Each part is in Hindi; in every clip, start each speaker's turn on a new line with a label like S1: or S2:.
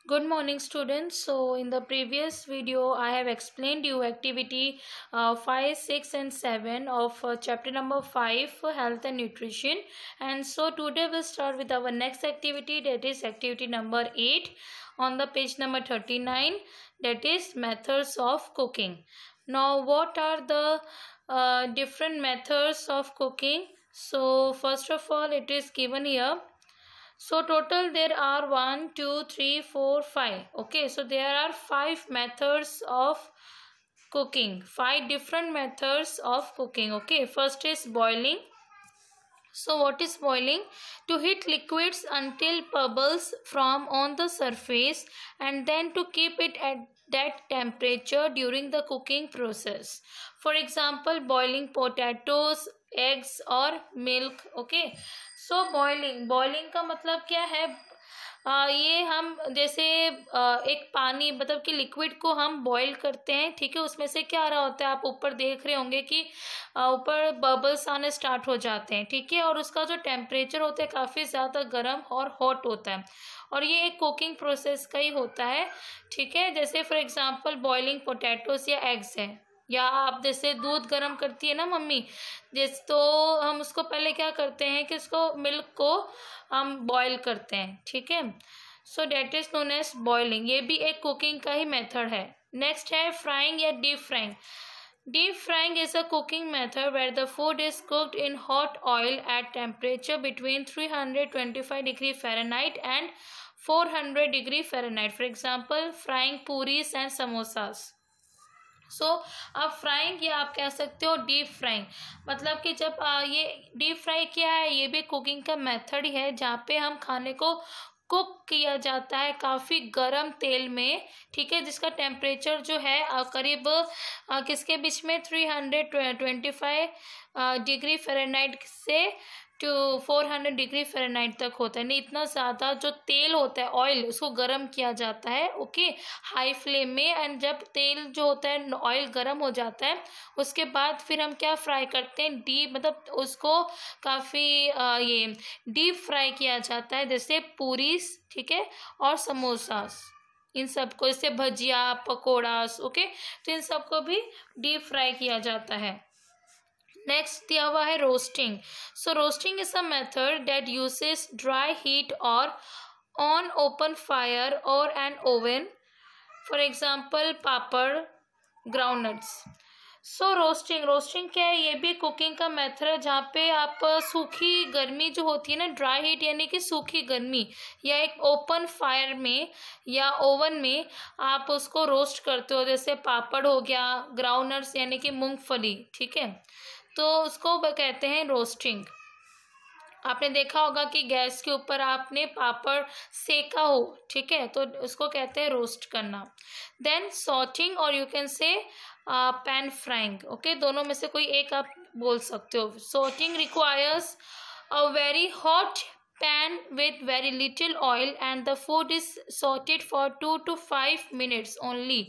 S1: Good morning students. So in the previous video I have explained you activity 5, 6 and 7 of chapter number 5 health and nutrition, and so today we'll start with our next activity, that is activity number 8 on the page number 39, that is methods of cooking. Now what are the different methods of cooking? So first of all it is given here. So total there are 1, 2, 3, 4, 5. Okay, so there are 5 methods of cooking. 5 different methods of cooking. Okay, first is boiling. So what is boiling? To heat liquids until bubbles form on the surface and then to keep it at that temperature during the cooking process. For example, boiling potatoes, eggs or milk. Okay, so boiling का मतलब क्या है? ये हम जैसे एक पानी मतलब कि लिक्विड को हम बॉईल करते हैं, ठीक है। उसमें से क्या आ रहा होता है, आप ऊपर देख रहे होंगे कि ऊपर बबल्स आने स्टार्ट हो जाते हैं, ठीक है। और उसका जो टेम्परेचर होता है काफ़ी ज़्यादा गर्म और हॉट होता है, और ये एक कुकिंग प्रोसेस का ही होता है, ठीक है। जैसे फॉर एग्जांपल बॉइलिंग पोटैटोस या एग्स है, या आप जैसे दूध गर्म करती है ना मम्मी, जैसे तो हम उसको पहले क्या करते हैं कि उसको मिल्क को हम बॉईल करते हैं, ठीक है। So that is known as boiling. ये भी एक कुकिंग का ही मेथड है। नेक्स्ट है फ्राइंग या deep frying. Deep frying is a cooking method where the food is cooked in hot oil at temperature between 325 degree Fahrenheit and 400 degree Fahrenheit. For example, frying puris and samosas. अब फ्राइंग या आप कह सकते हो डीप फ्राइंग, मतलब कि जब ये डीप फ्राई क्या है, ये भी कुकिंग का मेथड ही है जहाँ पे हम खाने को कुक किया जाता है काफ़ी गर्म तेल में, ठीक है, जिसका टेम्परेचर जो है करीब किसके बीच में 325 डिग्री फ़ारेनहाइट से टू 400 डिग्री फ़ारेनहाइट तक होता है। नहीं, इतना ज़्यादा जो तेल होता है ऑयल, उसको गर्म किया जाता है, ओके, हाई फ्लेम में। एंड जब तेल जो होता है ऑयल गर्म हो जाता है, उसके बाद फिर हम क्या फ्राई करते हैं, डीप, मतलब उसको काफ़ी ये डीप फ्राई किया जाता है, जैसे पूरीस, ठीक है, और समोसास, इन सबको, जैसे भजिया, पकौड़ास, ओके, तो इन सबको भी डीप फ्राई किया जाता है। नेक्स्ट दिया हुआ है roasting. So roasting is a method that uses dry heat और ऑन ओपन फायर और an oven, for example papad, groundnuts. So roasting क्या है? ये भी कुकिंग का मेथड है जहाँ पे आप सूखी गर्मी जो होती है ना, ड्राई हीट यानी कि सूखी गर्मी, या एक ओपन फायर में या ओवन में आप उसको रोस्ट करते हो, जैसे पापड़ हो गया, ग्राउंडनट्स यानी कि मूंगफली, ठीक है, तो उसको कहते हैं रोस्टिंग। आपने देखा होगा कि गैस के ऊपर आपने पापड़ सेका हो, ठीक है, तो उसको कहते हैं रोस्ट करना। देन सॉटिंग और यू कैन से पैन फ्राइंग, ओके, दोनों में से कोई एक आप बोल सकते हो। Sorting requires a very hot pan with very little oil and the food is sauteed for 2 to 5 minutes only।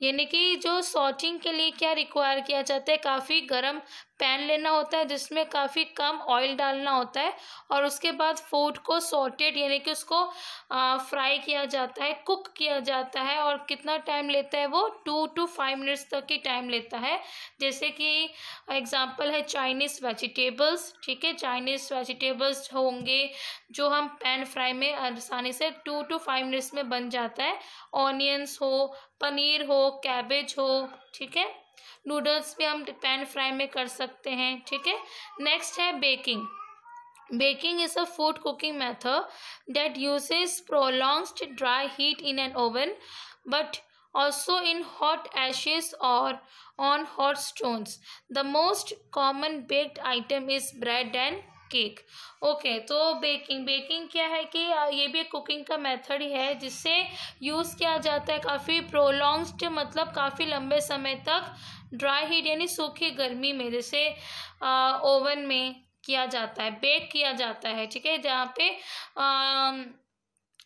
S1: यानी कि जो सॉटिंग के लिए क्या रिक्वायर किया जाता है, काफ़ी गर्म पैन लेना होता है जिसमें काफ़ी कम ऑयल डालना होता है, और उसके बाद फूड को सॉटेड यानी कि उसको फ्राई किया जाता है, कुक किया जाता है, और कितना टाइम लेता है वो 2 to 5 मिनट्स तक की टाइम लेता है। जैसे कि एग्जांपल है चाइनीज़ वेजिटेबल्स, ठीक है, चाइनीज़ वेजिटेबल्स होंगे जो हम पैन फ्राई में आसानी से 2 to 5 मिनट्स में बन जाता है। ऑनियंस हो, पनीर हो, कैबेज हो, ठीक है, नूडल्स भी हम पैन फ्राई में कर सकते हैं, ठीक है। नेक्स्ट है baking. Baking is a food cooking method that uses prolonged dry heat in an oven, but also in hot ashes or on hot stones. The most common baked item is bread and cake, okay. तो बेकिंग क्या है कि ये भी कुकिंग का मेथड ही है जिससे यूज़ किया जाता है काफ़ी प्रोलॉन्ग्ड, मतलब काफ़ी लंबे समय तक ड्राई हीट यानी सूखी गर्मी में, जैसे ओवन में किया जाता है, बेक किया जाता है, ठीक है, जहाँ पे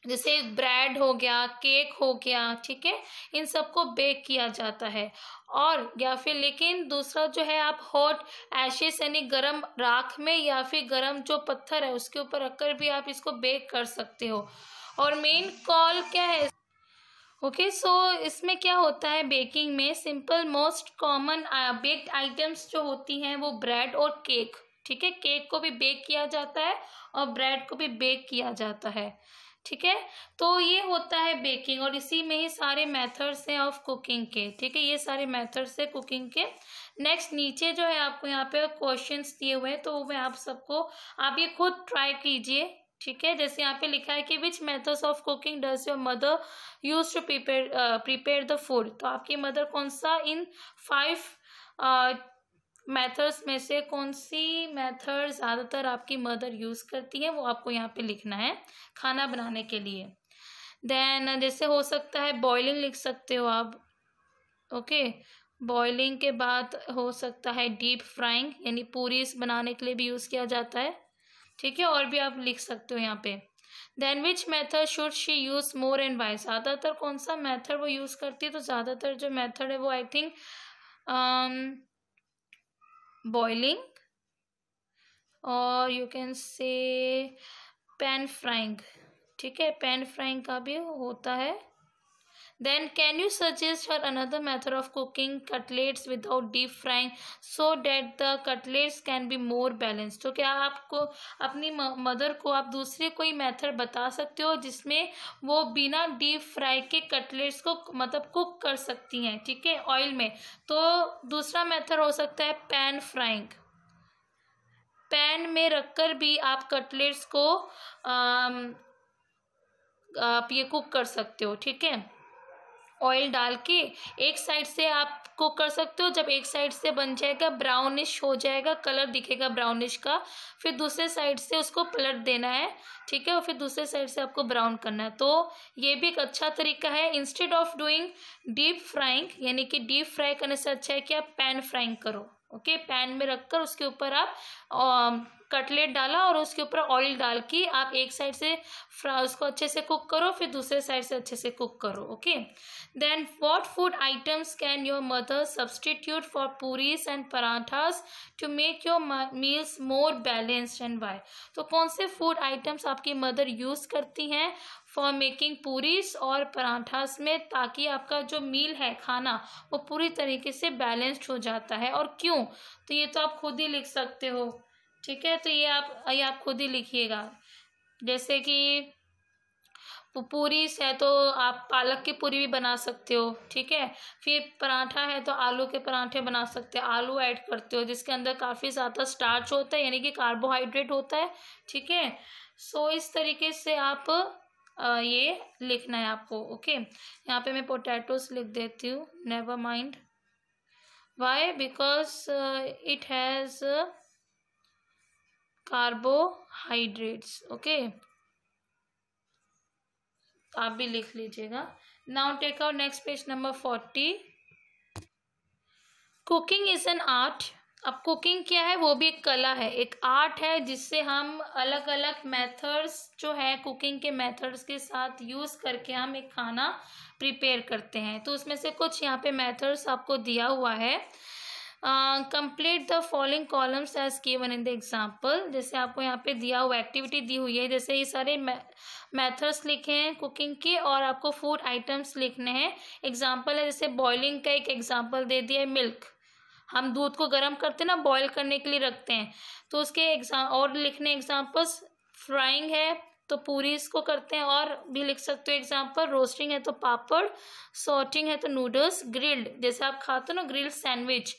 S1: जैसे ब्रेड हो गया, केक हो गया, ठीक है, इन सबको बेक किया जाता है। और या फिर लेकिन दूसरा जो है, आप हॉट एशेस यानी गरम राख में या फिर गरम जो पत्थर है उसके ऊपर रखकर भी आप इसको बेक कर सकते हो। और मेन कॉल क्या है, ओके, सो इसमें क्या होता है, बेकिंग में simple most common baked items जो होती हैं वो ब्रेड और केक। ठीक है, केक को भी बेक किया जाता है और ब्रेड को भी बेक किया जाता है। ठीक है, तो ये होता है बेकिंग, और इसी में ही सारे मेथड्स हैं ऑफ कुकिंग के। ठीक है, ये सारे मेथड्स हैं कुकिंग के। नेक्स्ट नीचे जो है आपको यहाँ पे क्वेश्चंस दिए हुए हैं, तो मैं आप सबको, आप ये खुद ट्राई कीजिए। ठीक है, जैसे यहाँ पे लिखा है कि which methods of cooking does your mother use to prepare the food. तो आपकी मदर कौन सा इन 5 मेथड्स में से कौन सी मेथड ज़्यादातर आपकी मदर यूज़ करती है, वो आपको यहाँ पे लिखना है खाना बनाने के लिए। देन जैसे हो सकता है बॉइलिंग लिख सकते हो आप। ओके, बॉइलिंग के बाद हो सकता है डीप फ्राइंग, यानी पूरी बनाने के लिए भी यूज़ किया जाता है। ठीक है, और भी आप लिख सकते हो यहाँ पे। Then which method should she use more and why, ज़्यादातर कौन सा मेथड वो यूज़ करती है, तो ज़्यादातर जो मेथड है वो आई थिंक बॉइलिंग, और यू कैन से पैन फ्राइंग। ठीक है, पैन फ्राइंग का भी होता है। Then can you suggest her another method of cooking cutlets without deep frying so that the cutlets can be more balanced? तो क्या आपको अपनी मदर को आप दूसरे कोई मेथड बता सकते हो जिसमें वो बिना डीप फ्राई के कटलेट्स को मतलब कुक कर सकती हैं, ठीक है, ऑयल में। तो दूसरा मेथड हो सकता है पैन फ्राइंग। पैन में रखकर भी आप कटलेट्स को आप ये कुक कर सकते हो। ठीक है, ऑयल डाल के एक साइड से आप कुक कर सकते हो। जब एक साइड से बन जाएगा, ब्राउनिश हो जाएगा, कलर दिखेगा ब्राउनिश का, फिर दूसरे साइड से उसको पलट देना है। ठीक है, और फिर दूसरे साइड से आपको ब्राउन करना है। तो ये भी एक अच्छा तरीका है। Instead of doing deep frying, यानी कि डीप फ्राई करने से अच्छा है कि आप पैन फ्राइंग करो। ओके, पैन में रखकर उसके ऊपर आप कटलेट डाला और उसके ऊपर ऑयल डाल के आप एक साइड से उसको अच्छे से कुक करो, फिर दूसरे साइड से अच्छे से कुक करो। Okay, then what food items can your mother substitute for puris and parathas to make your meals more balanced and why. तो कौन से फूड आइटम्स आपकी मदर यूज़ करती हैं फॉर मेकिंग पूरीज और पराठास में, ताकि आपका जो मील है खाना वो पूरी तरीके से बैलेंस्ड हो जाता है, और क्यों? तो ये तो आप खुद ही लिख सकते हो। ठीक है, तो ये आप खुद ही लिखिएगा। जैसे कि पूरी है तो आप पालक की पूरी भी बना सकते हो। ठीक है, फिर पराठा है तो आलू के पराठे बना सकते हो, आलू ऐड करते हो जिसके अंदर काफ़ी ज़्यादा स्टार्च होता है, यानी कि कार्बोहाइड्रेट होता है। ठीक है, सो इस तरीके से आप ये लिखना है आपको। ओके, यहाँ पे मैं पोटैटोस लिख देती हूँ, never mind. Why? Because it has carbohydrates. Okay, आप भी लिख लीजिएगा। Now take out next page number 40। Cooking is an art. अब कुकिंग क्या है, वो भी एक कला है, एक आर्ट है, जिससे हम अलग अलग मेथड्स जो है कुकिंग के मेथड्स के साथ यूज़ करके हम एक खाना प्रिपेयर करते हैं। तो उसमें से कुछ यहाँ पे मेथड्स आपको दिया हुआ है। Complete the following columns as given in the example. जैसे आपको यहाँ पे दिया हुआ एक्टिविटी दी हुई है, जैसे ये सारे मेथड्स लिखे हैं कुकिंग के, और आपको फूड आइटम्स लिखने हैं। एग्जाम्पल है, जैसे बॉइलिंग का एक एग्जाम्पल दे दिया है, मिल्क। हम दूध को गर्म करते हैं ना, बॉईल करने के लिए रखते हैं, तो उसके और लिखने एग्जाम्पल्स। फ्राइंग है तो पूरी इसको करते हैं, और भी लिख सकते हो एग्जाम्पल। रोस्टिंग है तो पापड़, सॉटिंग है तो नूडल्स, ग्रिल्ड जैसे आप खाते हो ना ग्रिल्ड सैंडविच,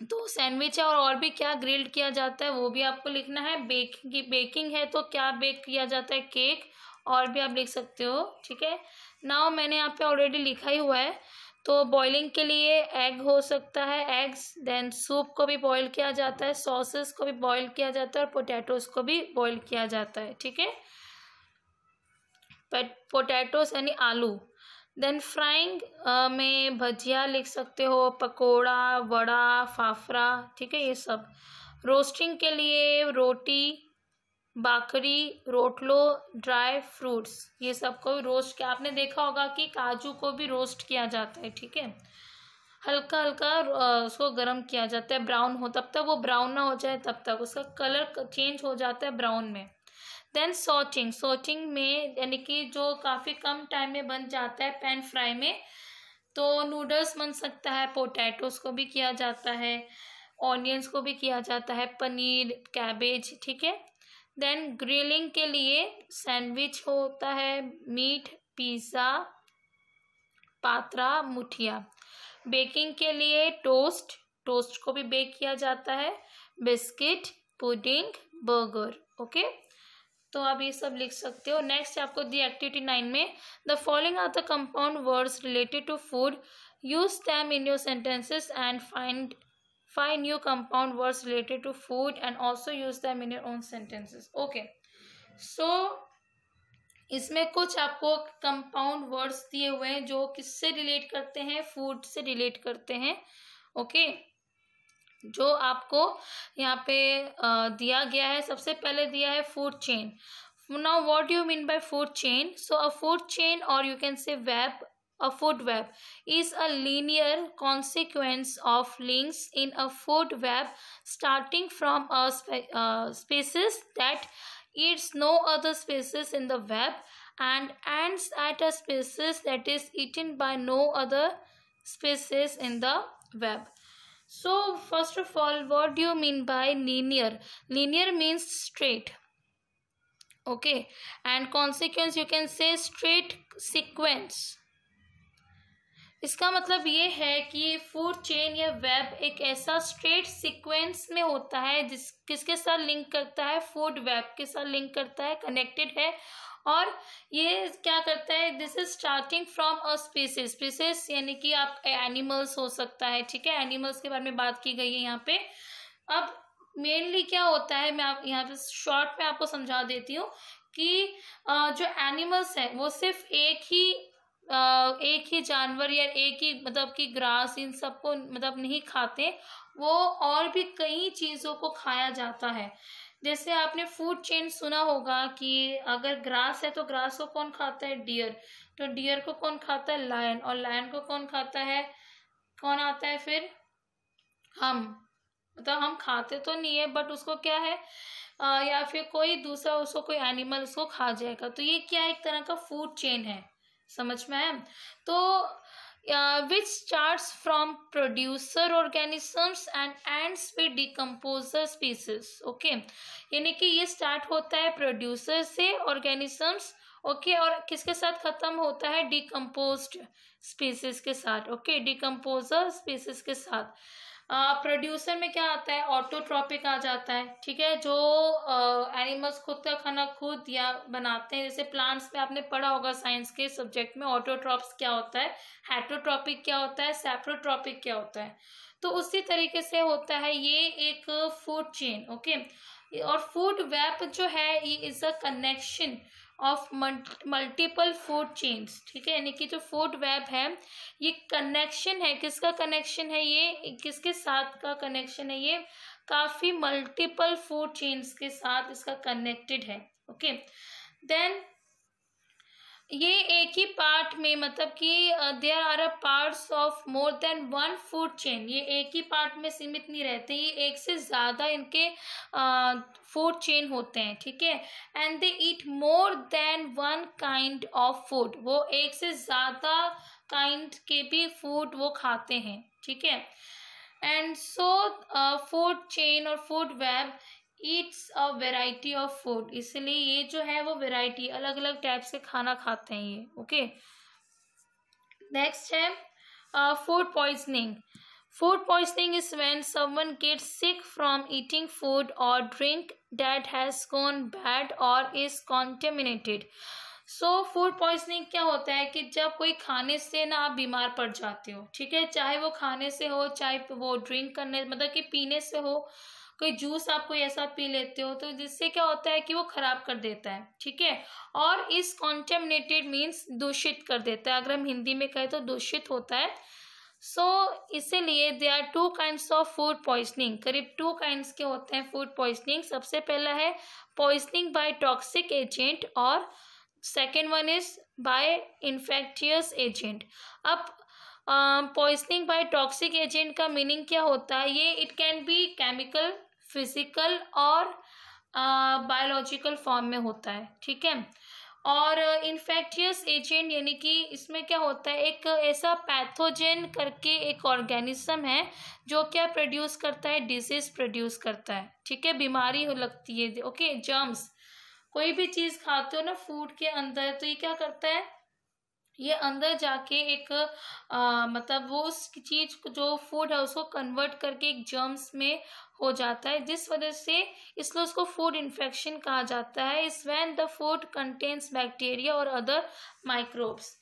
S1: तो सैंडविच है, और भी क्या ग्रिल्ड किया जाता है वो भी आपको लिखना है। बेकिंग है तो क्या बेक किया जाता है, केक, और भी आप लिख सकते हो। ठीक है, नाउ मैंने यहाँ पे ऑलरेडी लिखा ही हुआ है। तो बॉइलिंग के लिए एग हो सकता है, एग्स। देन सूप को भी बॉईल किया जाता है, सॉसेस को भी बॉईल किया जाता है, और पोटैटोज को भी बॉईल किया जाता है। ठीक है, पोटैटोज यानी आलू। देन फ्राइंग में भजिया लिख सकते हो, पकोड़ा, वड़ा, फाफड़ा। ठीक है, ये सब। रोस्टिंग के लिए रोटी, बाकरी, रोटलो, ड्राई फ्रूट्स, ये सब को रोस्ट किया। आपने देखा होगा कि काजू को भी रोस्ट किया जाता है। ठीक है, हल्का हल्का उसको गर्म किया जाता है, ब्राउन हो तब तक, वो ब्राउन ना हो जाए तब तक, उसका कलर चेंज हो जाता है ब्राउन में। देन सॉटिंग, सॉटिंग में यानी कि जो काफ़ी कम टाइम में बन जाता है पैन फ्राई में, तो नूडल्स बन सकता है, पोटैटोस को भी किया जाता है, ऑनियंस को भी किया जाता है, पनीर, कैबेज, ठीक है। देन ग्रिलिंग के लिए सैंडविच होता है, मीट, पिज़्ज़ा, पात्रा, मुठिया। बेकिंग के लिए टोस्ट, टोस्ट को भी बेक किया जाता है, बिस्किट, पुडिंग, बर्गर, ओके। तो आप ये सब लिख सकते हो। नेक्स्ट आपको दी एक्टिविटी 9 में, the following are the compound words related to food, use them in your sentences and find new compound words related to food and also use them in your own sentences. Okay, so इसमें कुछ आपको कंपाउंड वर्ड्स दिए हुए हैं जो किससे रिलेट करते हैं, फूड से रिलेट करते हैं, ओके। जो आपको यहाँ पे दिया गया है, सबसे पहले दिया है food chain. Now what do you mean by food chain? So a food chain or you can say web, a food web is a linear consequence of links in a food web starting from a species that eats no other species in the web and ends at a species that is eaten by no other species in the web. So first of all, what do you mean by linear? Linear means straight, okay, and consequence you can say straight sequence. इसका मतलब ये है कि फूड चेन या वेब एक ऐसा स्ट्रेट सीक्वेंस में होता है जिस किसके साथ लिंक करता है, फूड वेब के साथ लिंक करता है, कनेक्टेड है। और ये क्या करता है, this is starting from a species, species यानी कि आप एनिमल्स हो सकता है, ठीक है, एनिमल्स के बारे में बात की गई है यहाँ पे। अब मेनली क्या होता है, मैं आप यहाँ पे शॉर्ट में आपको समझा देती हूँ कि जो एनिमल्स हैं वो सिर्फ एक ही जानवर या एक ही मतलब कि ग्रास इन सबको मतलब नहीं खाते, वो और भी कई चीज़ों को खाया जाता है। जैसे आपने फूड चेन सुना होगा कि अगर ग्रास है तो ग्रास को कौन खाता है, डियर, तो डियर को कौन खाता है, लायन, और लायन को कौन खाता है, कौन आता है फिर, हम, मतलब हम खाते तो नहीं है बट उसको क्या है या फिर कोई दूसरा उसको कोई एनिमल उसको खा जाएगा। तो ये क्या एक तरह का फूड चेन है, समझ में आया? तो विच starts from producer organisms and ends with decomposer species, okay. यानी कि ये स्टार्ट होता है प्रोड्यूसर से, ऑर्गेनिजम्स, ओके, और किसके साथ खत्म होता है, डिकम्पोज्ड स्पीसीज के साथ, ओके, डिकम्पोजर स्पीसीज के साथ। प्रोड्यूसर में क्या आता है, ऑटोट्रॉपिक आ जाता है, ठीक है, जो एनिमल्स खुद का खाना खुद या बनाते हैं। जैसे प्लांट्स में आपने पढ़ा होगा साइंस के सब्जेक्ट में, ऑटोट्रॉप्स क्या होता है, हेटरोट्रॉपिक क्या होता है, सेप्रोट्रॉपिक क्या होता है। तो उसी तरीके से होता है ये एक फूड चेन, ओके। और फूड वेब जो है ये is a connection of multiple food chains, ठीक है, यानी कि जो फूड वेब है ये कनेक्शन है, किसका कनेक्शन है, ये किसके साथ का कनेक्शन है, ये काफ़ी मल्टीपल फूड चेन्स के साथ इसका कनेक्टेड है, ओके। देन ये एक ही पार्ट में मतलब कि there are a parts of more than one food chain, ये एक ही पार्ट में सीमित नहीं रहते, ये एक से ज़्यादा इनके फूड चेन होते हैं, ठीक है। And they eat more than one kind of food, वो एक से ज़्यादा काइंड के भी फूड वो खाते हैं, ठीक है। एंड सो फूड चेन और food web Yeats a variety of food, इसलिए ये जो है वो वेराइटी अलग अलग टाइप्स के खाना खाते हैं ये, ओके। नेक्स्ट है food poisoning. Food poisoning is when someone gets sick from eating food or drink that has gone bad or is contaminated. So food poisoning क्या होता है कि जब कोई खाने से ना आप बीमार पड़ जाते हो, ठीक है, चाहे वो खाने से हो चाहे वो ड्रिंक करने मतलब कि पीने से हो, कोई जूस आप कोई ऐसा पी लेते हो तो जिससे क्या होता है कि वो खराब कर देता है, ठीक है, और इस कॉन्टेमिनेटेड मीन्स दूषित कर देता है, अगर हम हिंदी में कहें तो दूषित होता है। सो इसीलिए they are two kinds of food poisoning, करीब टू काइंड्स के होते हैं फूड पॉइजनिंग। सबसे पहला है पॉइजनिंग बाय टॉक्सिक एजेंट और second one is by infectious agent. अब पॉइजनिंग बाय टॉक्सिक एजेंट का मीनिंग क्या होता है? ये it can be chemical, physical और बायोलॉजिकल फॉर्म में होता है, ठीक है। और इन्फेक्टियस एजेंट यानी कि इसमें क्या होता है, एक ऐसा पैथोजेन करके एक ऑर्गेनिज्म है जो क्या प्रोड्यूस करता है, डिजीज प्रोड्यूस करता है, ठीक है, बीमारी हो लगती है, ओके। जर्म्स, कोई भी चीज़ खाते हो ना फूड के अंदर, तो ये क्या करता है, ये अंदर जाके एक मतलब वो उस चीज जो फूड है उसको कन्वर्ट करके एक जर्म्स में हो जाता है, जिस वजह से इसलिए उसको फूड इन्फेक्शन कहा जाता है। इस when the food contains bacteria और अदर माइक्रोब्स।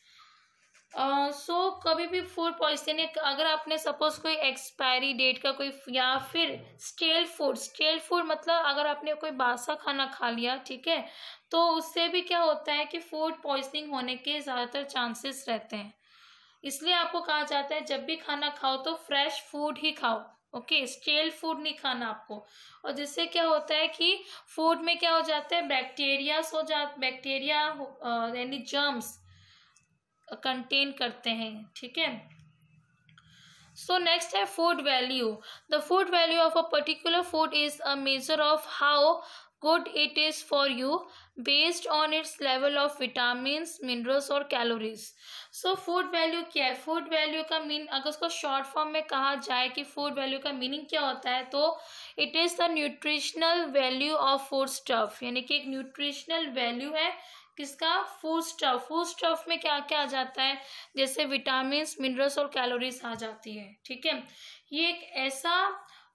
S1: सो कभी भी फूड पॉइजनिंग, अगर आपने सपोज कोई एक्सपायरी डेट का कोई या फिर स्टेल फूड मतलब अगर आपने कोई बासा खाना खा लिया, ठीक है, तो उससे भी क्या होता है कि फूड पॉइजनिंग होने के ज़्यादातर चांसेस रहते हैं। इसलिए आपको कहा जाता है जब भी खाना खाओ तो फ्रेश फूड ही खाओ, ओके, स्टेल फूड नहीं खाना आपको। और जिससे क्या होता है कि फूड में क्या हो जाता है, बैक्टीरिया यानी जर्म्स कंटेन करते हैं, ठीक है। सो नेक्स्ट है food value. The food value of a particular food is a measure of how good it is for you based on it's level of vitamins, minerals और कैलोरीज। सो फूड वैल्यू क्या है? फूड वैल्यू का मीन, अगर उसको शॉर्ट फॉर्म में कहा जाए कि फूड वैल्यू का मीनिंग क्या होता है, तो it is the nutritional value of food stuff, यानी कि एक न्यूट्रिशनल वैल्यू है किसका, फूड स्टफ में क्या क्या आ जाता है, जैसे विटामिन्स, मिनरल्स और कैलोरीज आ जाती है, ठीक है। ये एक ऐसा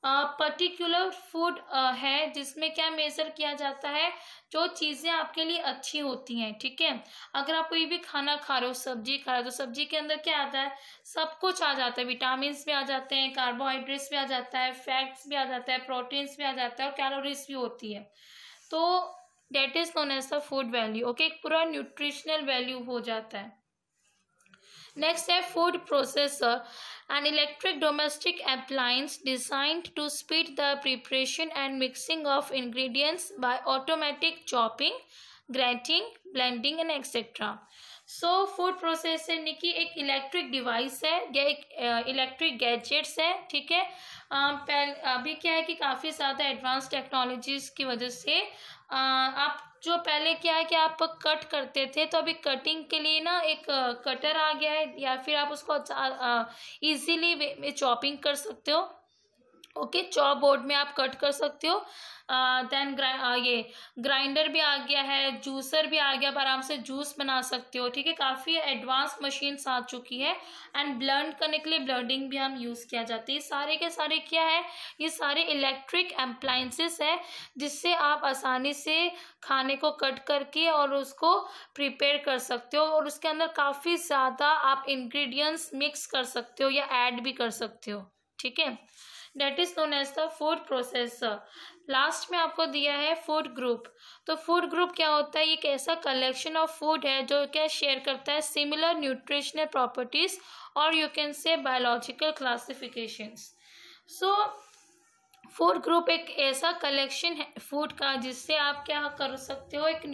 S1: पर्टिकुलर फूड है जिसमें क्या मेजर किया जाता है, जो चीज़ें आपके लिए अच्छी होती हैं, ठीक है। अगर आप कोई भी खाना खा रहे हो, सब्जी खा रहे हो, तो सब्जी के अंदर क्या आता है, सब कुछ आ जाता है, विटामिन भी आ जाते हैं, कार्बोहाइड्रेट्स भी आ जाता है, फैट्स भी आ जाता है, प्रोटीन्स भी आ जाता है और कैलोरीज भी होती है। तो that is known as the food value, okay, एक पूरा न्यूट्रिशनल वैल्यू हो जाता है। नेक्स्ट है food processor, an electric domestic appliance designed to speed the preparation and mixing of ingredients by automatic chopping, grating, blending and etc. So food processor यानी कि एक इलेक्ट्रिक डिवाइस है या एक इलेक्ट्रिक गैजेट्स है, ठीक है। अभी क्या है कि काफ़ी ज़्यादा एडवांस टेक्नोलॉजीज की वजह से आप जो पहले क्या है कि आप कट करते थे, तो अभी कटिंग के लिए ना एक कटर आ गया है, या फिर आप उसको इजीली चॉपिंग कर सकते हो, ओके, चॉप बोर्ड में आप कट कर सकते हो। देन ये ग्राइंडर भी आ गया है, जूसर भी आ गया, आप आराम से जूस बना सकते हो, ठीक है। काफ़ी एडवांस मशीन्स आ चुकी है एंड ब्लेंड करने के लिए ब्लेंडिंग भी हम यूज़ किया जाता है। ये सारे के सारे क्या है, ये सारे इलेक्ट्रिक अप्लायंसेस है जिससे आप आसानी से खाने को कट करके और उसको प्रिपेयर कर सकते हो, और उसके अंदर काफ़ी ज़्यादा आप इंग्रेडिएंट्स मिक्स कर सकते हो या ऐड भी कर सकते हो, ठीक है। That is known as the food processor. Last में आपको दिया है फूड ग्रुप। तो फूड ग्रुप क्या होता है, ये एक ऐसा कलेक्शन ऑफ फूड है जो क्या शेयर करता है सिमिलर न्यूट्रिशनल प्रॉपर्टीज और यू कैन से biological classifications. So food group एक ऐसा कलेक्शन है फूड का जिससे आप क्या कर सकते हो, एक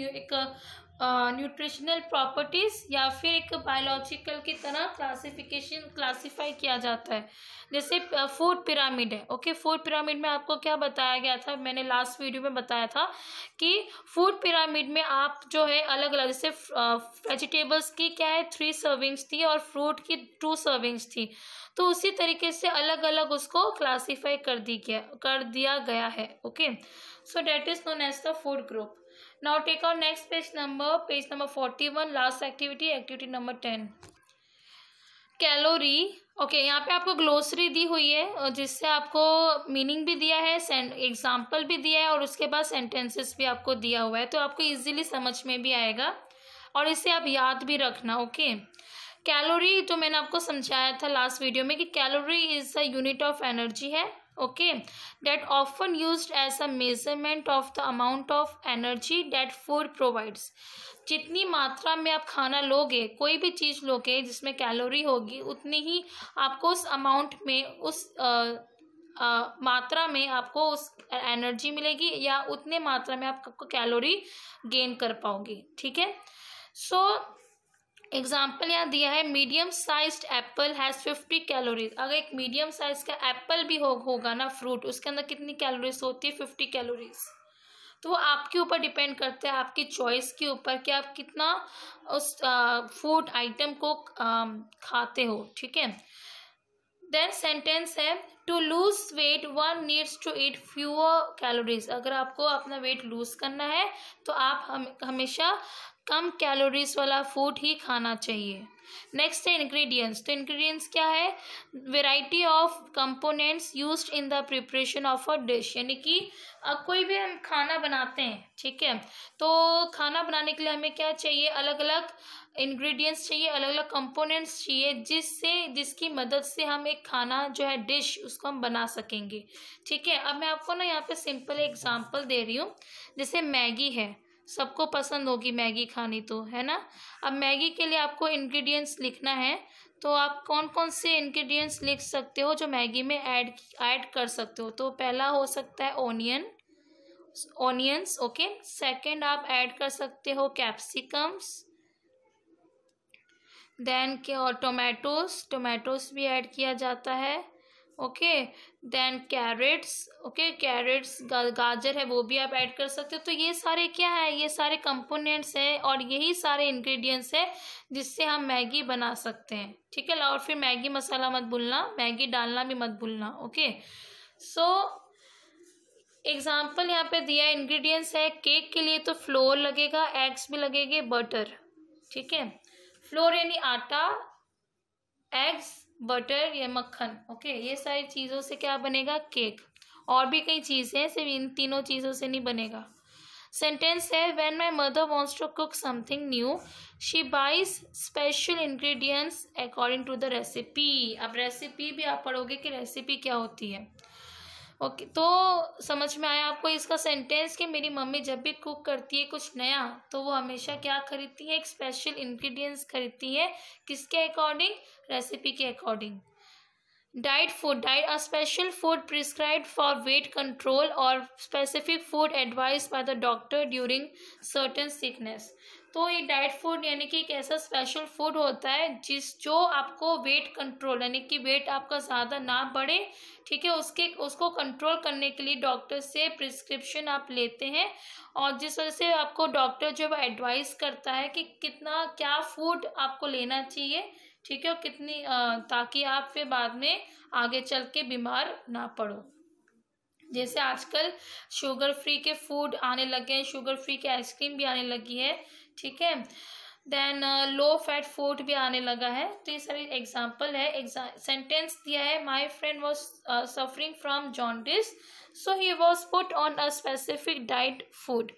S1: न्यूट्रिशनल प्रॉपर्टीज या फिर एक बायोलॉजिकल की तरह क्लासिफाई किया जाता है। जैसे फूड पिरामिड है, ओके, फूड पिरामिड में आपको क्या बताया गया था, मैंने लास्ट वीडियो में बताया था कि फूड पिरामिड में आप जो है अलग अलग, जैसे वेजिटेबल्स की क्या है 3 सर्विंग्स थी और फ्रूट की 2 सर्विंग्स थी, तो उसी तरीके से अलग अलग उसको क्लासीफाई कर दिया गया है, okay. So that is known as the food group. Now take our next page number 41, last activity number 10, calorie. Okay, यहाँ पे आपको ग्लोसरी दी हुई है और जिससे आपको मीनिंग भी दिया है, एग्जाम्पल भी दिया है और उसके बाद सेंटेंसेस भी आपको दिया हुआ है, तो आपको इजीली समझ में भी आएगा और इसे आप याद भी रखना, ओके। कैलोरी जो मैंने आपको समझाया था लास्ट वीडियो में कि calorie is a unit of energy है, okay, that often used as a measurement of the amount of energy that food provides. जितनी मात्रा में आप खाना लोगे, कोई भी चीज़ लोगे जिसमें कैलोरी होगी, उतनी ही आपको उस अमाउंट में, उस मात्रा में आपको उस एनर्जी मिलेगी या उतने मात्रा में आपको कैलोरी गेन कर पाओगे, ठीक है। सो एग्जाम्पल यहाँ दिया है, medium sized Apple has 50 calories. अगर एक मीडियम साइज का एप्पल भी होगा ना फ्रूट, उसके अंदर कितनी कैलोरीज होती है? 50 कैलोरीज। तो वो आपके ऊपर डिपेंड करता है, आपकी चॉइस के ऊपर कि आप कितना उस फूड आइटम को खाते हो। ठीक है। देन सेंटेंस है, to lose weight one needs to eat fewer calories. अगर आपको अपना वेट लूज करना है तो आप हमेशा कम कैलोरीज वाला फूड ही खाना चाहिए। नेक्स्ट है इंग्रेडिएंट्स। तो इंग्रेडिएंट्स क्या है? Variety of components used in the preparation of a dish. यानी कि कोई भी हम खाना बनाते हैं, ठीक है, तो खाना बनाने के लिए हमें क्या चाहिए? अलग अलग इंग्रेडिएंट्स चाहिए, अलग अलग कंपोनेंट्स चाहिए, जिसकी मदद से हम एक खाना जो है डिश उसको हम बना सकेंगे। ठीक है। अब मैं आपको ना यहाँ पे सिंपल एग्जांपल दे रही हूँ। जैसे मैगी है, सबको पसंद होगी मैगी खानी, तो है ना। अब मैगी के लिए आपको इंग्रेडिएंट्स लिखना है, तो आप कौन कौन से इंग्रेडिएंट्स लिख सकते हो जो मैगी में ऐड कर सकते हो? तो पहला हो सकता है ऑनियंस, ओके। सेकंड आप ऐड कर सकते हो कैप्सिकम्स, देन क्या, टोमेटोस भी ऐड किया जाता है, okay. Then carrots, okay, carrots गाजर है वो भी आप ऐड कर सकते हो। तो ये सारे क्या है? ये सारे कंपोनेंट्स हैं और यही सारे इंग्रेडिएंट्स हैं जिससे हम मैगी बना सकते हैं। ठीक है। और फिर मैगी मसाला मत भूलना, मैगी डालना भी मत भूलना, ओके। सो एग्जाम्पल यहाँ पे दिया इंग्रेडिएंट्स है। केक के लिए तो फ्लोर लगेगा, एग्स भी लगेंगे, बटर। ठीक है। फ्लोर यानी आटा, एग्स, बटर या मक्खन, ओके। ये सारी चीज़ों से क्या बनेगा? केक। और भी कई चीज़ें, सिर्फ इन तीनों चीज़ों से नहीं बनेगा। सेंटेंस है, when my mother wants to cook something new she buys special ingredients according to the recipe. अब रेसिपी भी आप पढ़ोगे कि रेसिपी क्या होती है, ओके। तो समझ में आया आपको इसका सेंटेंस कि मेरी मम्मी जब भी कुक करती है कुछ नया तो वो हमेशा क्या खरीदती है? एक स्पेशल इंग्रेडिएंट्स खरीदती है। किसके अकॉर्डिंग? रेसिपी के according. Diet food, diet a special food prescribed for weight control और specific food advice by the doctor during certain sickness. तो ये डाइट फूड यानी कि एक ऐसा स्पेशल फूड होता है जो आपको वेट कंट्रोल, यानी कि वेट आपका ज़्यादा ना बढ़े, ठीक है, उसको कंट्रोल करने के लिए डॉक्टर से प्रिस्क्रिप्शन आप लेते हैं, और जिस वजह से आपको डॉक्टर जो है एडवाइस करता है कि कितना क्या फूड आपको लेना चाहिए, ठीक है, और कितनी ताकि आप फिर बाद में आगे चल के बीमार ना पड़ो। जैसे आजकल शुगर फ्री के फूड आने लगे हैं, शुगर फ्री की आइसक्रीम भी आने लगी है, ठीक है। देन लो फैट फूड भी आने लगा है। तो ये सारी एग्जाम्पल है। सेंटेंस दिया है, my friend was suffering from jaundice so he was put on a specific diet food.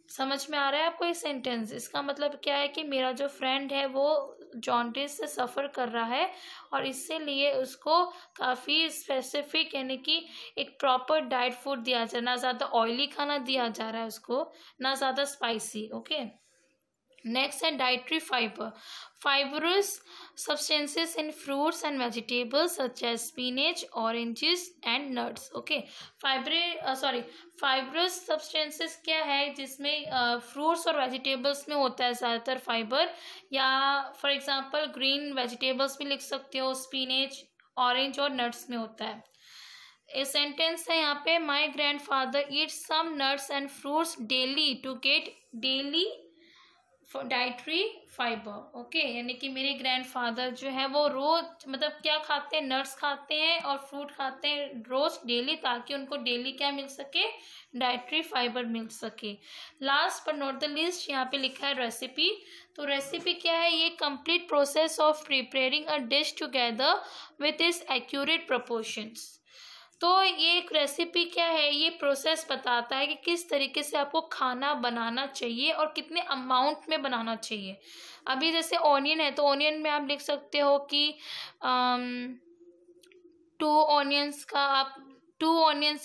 S1: समझ में आ रहा है आपको ये सेंटेंस? इसका मतलब क्या है कि मेरा जो फ्रेंड है वो जॉन्डिस से सफ़र कर रहा है और इससे लिए उसको काफ़ी स्पेसिफिक यानी कि एक प्रॉपर डाइट फूड दिया जा रहा है, ना ज़्यादा ऑयली खाना दिया जा रहा है उसको, ना ज़्यादा स्पाइसी, ओके। नेक्स्ट है dietary fibre, fibrous substances in fruits and vegetables such as spinach, oranges and nuts, okay। fibrous substances क्या है? जिसमें फ्रूट्स और वेजिटेबल्स में होता है ज़्यादातर फाइबर, या फॉर एग्जांपल ग्रीन वेजिटेबल्स भी लिख सकते हो, स्पिनेच, ऑरेंज और नट्स में होता है। ए सेंटेंस है यहाँ पे, my grandfather eat some nuts and fruits daily to get daily dietary fibre, okay. यानी कि मेरे ग्रैंडफादर जो है वो रोज मतलब क्या खाते हैं? नट्स खाते हैं और फ्रूट खाते हैं रोज डेली, ताकि उनको डेली क्या मिल सके? डाइटरी फाइबर मिल सके। Last but not the least यहाँ पे लिखा है रेसिपी। तो रेसिपी क्या है? ये complete process of preparing a dish together with its accurate proportions. तो ये एक रेसिपी क्या है? ये प्रोसेस बताता है कि किस तरीके से आपको खाना बनाना चाहिए और कितने अमाउंट में बनाना चाहिए। अभी जैसे ऑनियन है तो ऑनियन में आप लिख सकते हो कि 2 ऑनियंस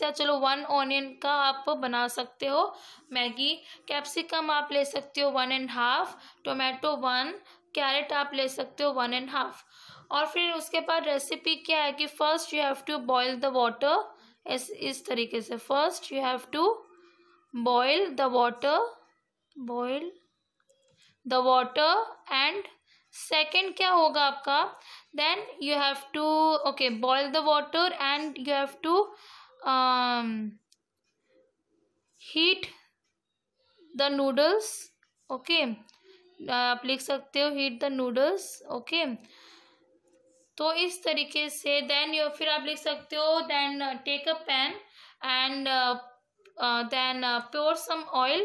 S1: या चलो 1 ऑनियन का आप बना सकते हो मैगी। कैप्सिकम आप ले सकते हो 1.5, टोमेटो 1, कैरेट आप ले सकते हो 1.5। और फिर उसके बाद रेसिपी क्या है कि first you have to boil the water, इस तरीके से first you have to boil the water, boil the water and second क्या होगा आपका, then you have to okay boil the water and you have to heat the noodles. Okay, आप लिख सकते हो हीट द नूडल्स। ओके, तो इस तरीके से देन यू फिर आप लिख सकते हो then take a pan and then pour some oil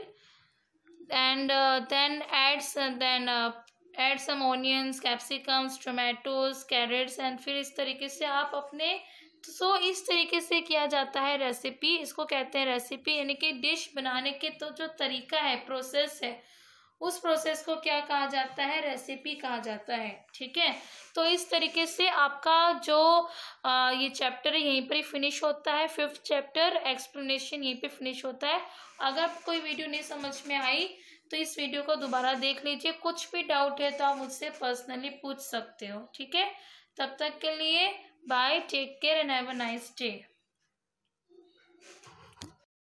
S1: and then add some onions, capsicums, tomatoes, carrots and फिर इस तरीके से आप अपने इस तरीके से किया जाता है रेसिपी। इसको कहते हैं रेसिपी, यानी कि डिश बनाने के तो जो तरीका है, प्रोसेस है, उस प्रोसेस को क्या कहा जाता है, रेसिपी कहा जाता है। ठीक है, तो इस तरीके से आपका जो ये चैप्टर है यहीं पर ही फिनिश होता है। 5th चैप्टर एक्सप्लेनेशन यहीं पे फिनिश होता है। अगर कोई वीडियो नहीं समझ में आई तो इस वीडियो को दोबारा देख लीजिए। कुछ भी डाउट है तो आप मुझसे पर्सनली पूछ सकते हो। ठीक है, तब तक के लिए bye, take care and have a nice day.